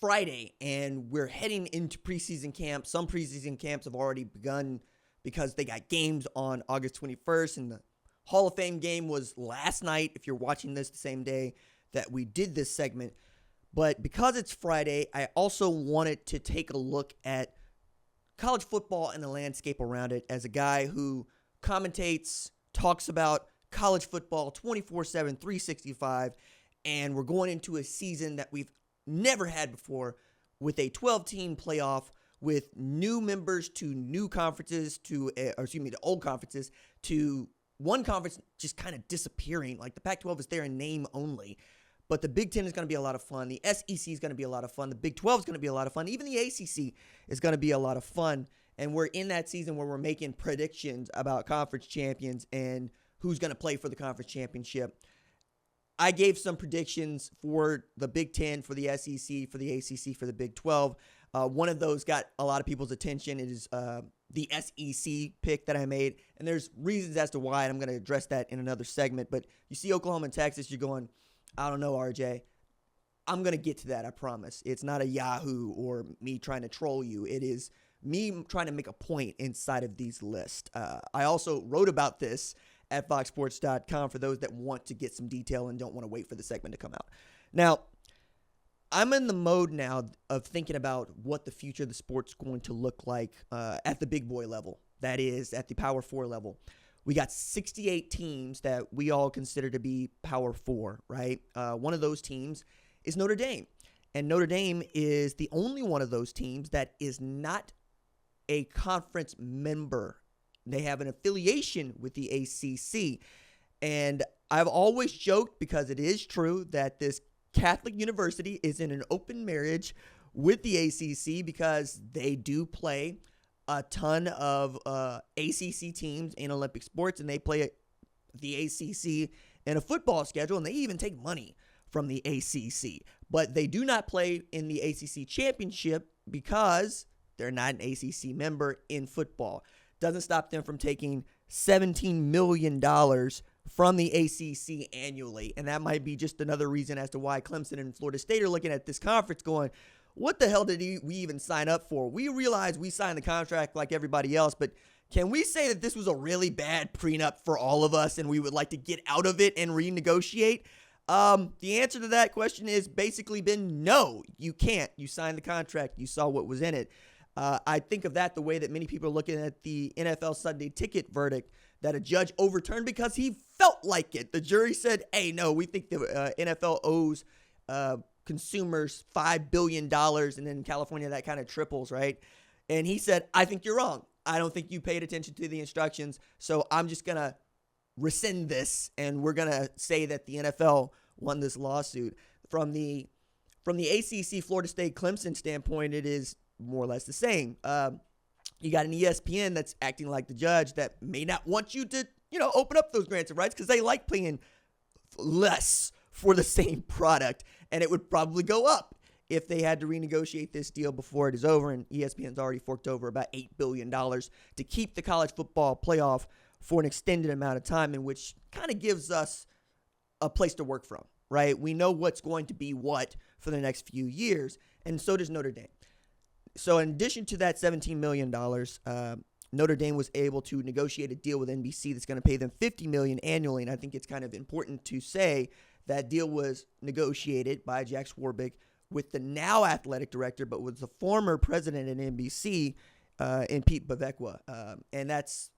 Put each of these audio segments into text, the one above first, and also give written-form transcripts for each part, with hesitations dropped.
Friday, and we're heading into preseason camp. Some preseason camps have already begun because they got games on August 21st, and the Hall of Fame game was last night, if you're watching this the same day that we did this segment. But because it's Friday, I also wanted to take a look at college football and the landscape around it as a guy who commentates, talks about college football 24/7, 365, and we're going into a season that we've never had before with a 12-team playoff with new members to new conferences to old conferences to one conference just kind of disappearing. Like the Pac-12 is there in name only. But the Big Ten is going to be a lot of fun. The SEC is going to be a lot of fun. The Big 12 is going to be a lot of fun. Even the ACC is going to be a lot of fun. And we're in that season where we're making predictions about conference champions and who's going to play for the conference championship. I gave some predictions for the Big Ten, for the SEC, for the ACC, for the Big 12. One of those got a lot of people's attention. It is the SEC pick that I made. And there's reasons as to why, and I'm going to address that in another segment. But you see Oklahoma and Texas, you're going, I don't know, RJ. I'm going to get to that, I promise. It's not a Yahoo or me trying to troll you. It is me trying to make a point inside of these lists. I also wrote about this at foxsports.com for those that want to get some detail and don't want to wait for the segment to come out. Now, I'm in the mode now of thinking about what the future of the sport's going to look like at the big boy level. That is, at the Power 4 level. We got 68 teams that we all consider to be Power 4, right? One of those teams is Notre Dame. And Notre Dame is the only one of those teams that is not a conference member. They have an affiliation with the ACC. And I've always joked, because it is true, that this Catholic university is in an open marriage with the ACC because they do play a ton of ACC teams in Olympic sports, and they play the ACC in a football schedule, and they even take money from the ACC. But they do not play in the ACC championship because they're not an ACC member in football. Doesn't stop them from taking $17 million from the ACC annually, and that might be just another reason as to why Clemson and Florida State are looking at this conference going, what the hell did we even sign up for? We realize we signed the contract like everybody else, but can we say that this was a really bad prenup for all of us and we would like to get out of it and renegotiate? The answer to that question has basically been no, you can't. You signed the contract. You saw what was in it. I think of that the way that many people are looking at the NFL Sunday ticket verdict that a judge overturned because he felt like it. The jury said, hey, no, we think the NFL owes consumers $5 billion, and then in California that kind of triples, right? And he said, I think you're wrong. I don't think you paid attention to the instructions, so I'm just going to rescind this, and we're going to say that the NFL won this lawsuit. From the ACC Florida State Clemson standpoint, it is more or less the same. You got an ESPN that's acting like the judge that may not want you to, open up those grants of rights because they like paying less for the same product, and it would probably go up if they had to renegotiate this deal before it is over, and ESPN's already forked over about $8 billion to keep the college football playoff for an extended amount of time, in which kind of gives us a place to work from, right? We know what's going to be what for the next few years, and so does Notre Dame. So in addition to that $17 million, Notre Dame was able to negotiate a deal with NBC that's going to pay them $50 million annually, and I think it's kind of important to say that deal was negotiated by Jack Swarbrick with the now athletic director, but with the former president at NBC, and Pete Bevekwa. And that's,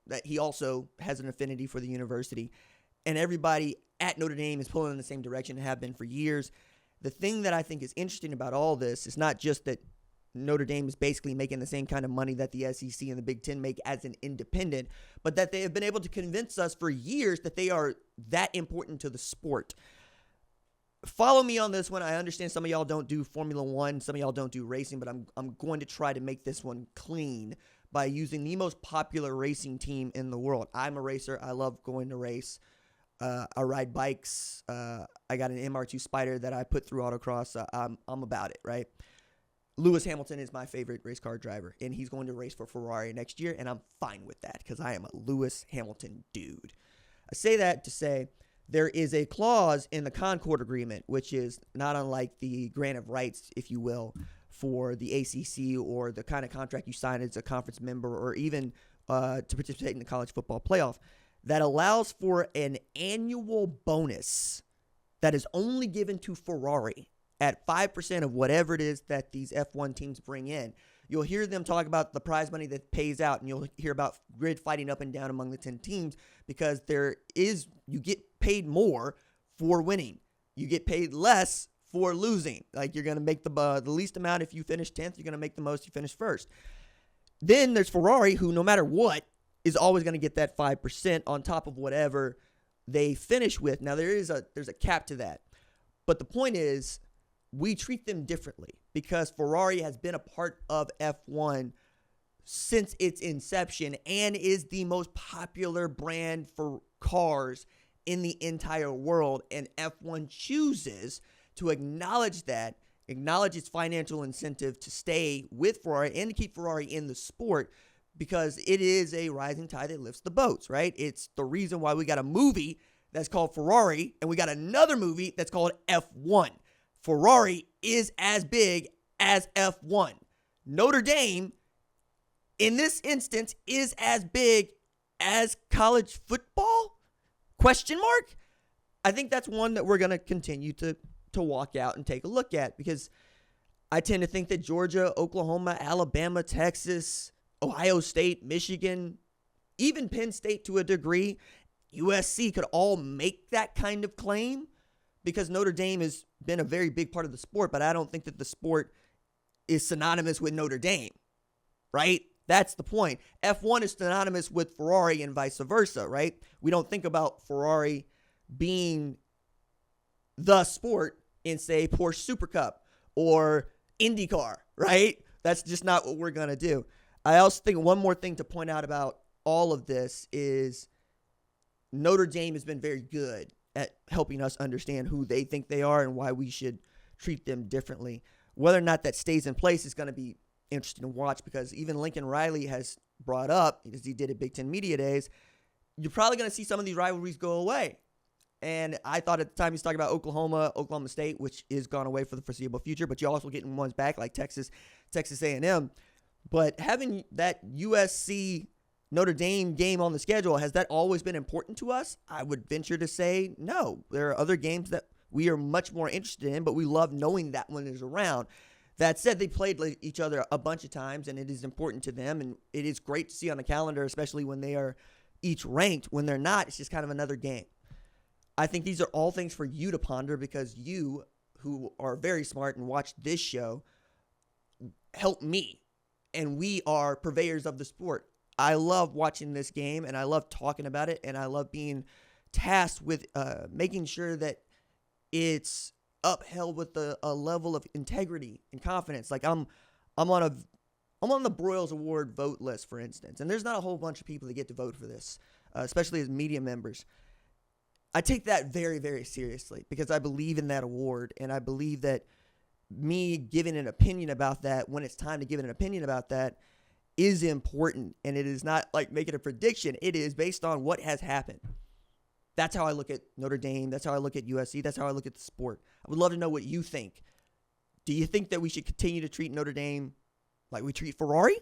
that he also has an affinity for the university. And everybody at Notre Dame is pulling in the same direction and have been for years. The thing that I think is interesting about all this is not just that Notre Dame is basically making the same kind of money that the SEC and the Big Ten make as an independent, but that they have been able to convince us for years that they are that important to the sport. Follow me on this one. I understand some of y'all don't do Formula One, some of y'all don't do racing, but I'm going to try to make this one clean by using the most popular racing team in the world. I'm a racer. I love going to race. I ride bikes. I got an MR2 Spider that I put through autocross. I'm about it, right? Lewis Hamilton is my favorite race car driver, and he's going to race for Ferrari next year, and I'm fine with that because I am a Lewis Hamilton dude. I say that to say there is a clause in the Concord Agreement, which is not unlike the grant of rights, if you will, for the ACC or the kind of contract you sign as a conference member or even to participate in the college football playoff, that allows for an annual bonus that is only given to Ferrari at 5% of whatever it is that these F1 teams bring in. You'll hear them talk about the prize money that pays out, and you'll hear about grid fighting up and down among the 10 teams because you get paid more for winning. You get paid less for losing. Like, you're going to make the least amount if you finish 10th. You're going to make the most if you finish first. Then there's Ferrari, who no matter what is always going to get that 5% on top of whatever they finish with. Now, there's a cap to that. But the point is, we treat them differently because Ferrari has been a part of F1 since its inception and is the most popular brand for cars in the entire world. And F1 chooses to acknowledge that, acknowledge its financial incentive to stay with Ferrari and to keep Ferrari in the sport because it is a rising tide that lifts the boats, right? It's the reason why we got a movie that's called Ferrari and we got another movie that's called F1. Ferrari is as big as F1. Notre Dame, in this instance, is as big as college football? Question mark? I think that's one that we're going to continue to walk out and take a look at because I tend to think that Georgia, Oklahoma, Alabama, Texas, Ohio State, Michigan, even Penn State to a degree, USC could all make that kind of claim because Notre Dame has been a very big part of the sport, but I don't think that the sport is synonymous with Notre Dame, right? That's the point. F1 is synonymous with Ferrari and vice versa, right? We don't think about Ferrari being the sport in, say, Porsche Super Cup or IndyCar, right? That's just not what we're going to do. I also think one more thing to point out about all of this is Notre Dame has been very good at helping us understand who they think they are and why we should treat them differently. Whether or not that stays in place is going to be interesting to watch because even Lincoln Riley has brought up, as he did at Big Ten Media Days, you're probably going to see some of these rivalries go away. And I thought at the time he was talking about Oklahoma State, which is gone away for the foreseeable future, but you're also getting ones back like Texas A&M. But having that USC Notre Dame game on the schedule, has that always been important to us? I would venture to say no. There are other games that we are much more interested in, but we love knowing that one is around. That said, they played each other a bunch of times, and it is important to them, and it is great to see on the calendar, especially when they are each ranked. When they're not, it's just kind of another game. I think these are all things for you to ponder because you, who are very smart and watch this show, help me, and we are purveyors of the sport. I love watching this game, and I love talking about it, and I love being tasked with making sure that it's upheld with a level of integrity and confidence. Like I'm on the Broyles Award vote list, for instance, and there's not a whole bunch of people that get to vote for this, especially as media members. I take that very, very seriously because I believe in that award, and I believe that me giving an opinion about that when it's time to give an opinion about that is important, and it is not like making a prediction. It is based on what has happened. That's how I look at Notre Dame. That's how I look at USC. That's how I look at the sport. I would love to know what you think. Do you think that we should continue to treat Notre Dame like we treat Ferrari?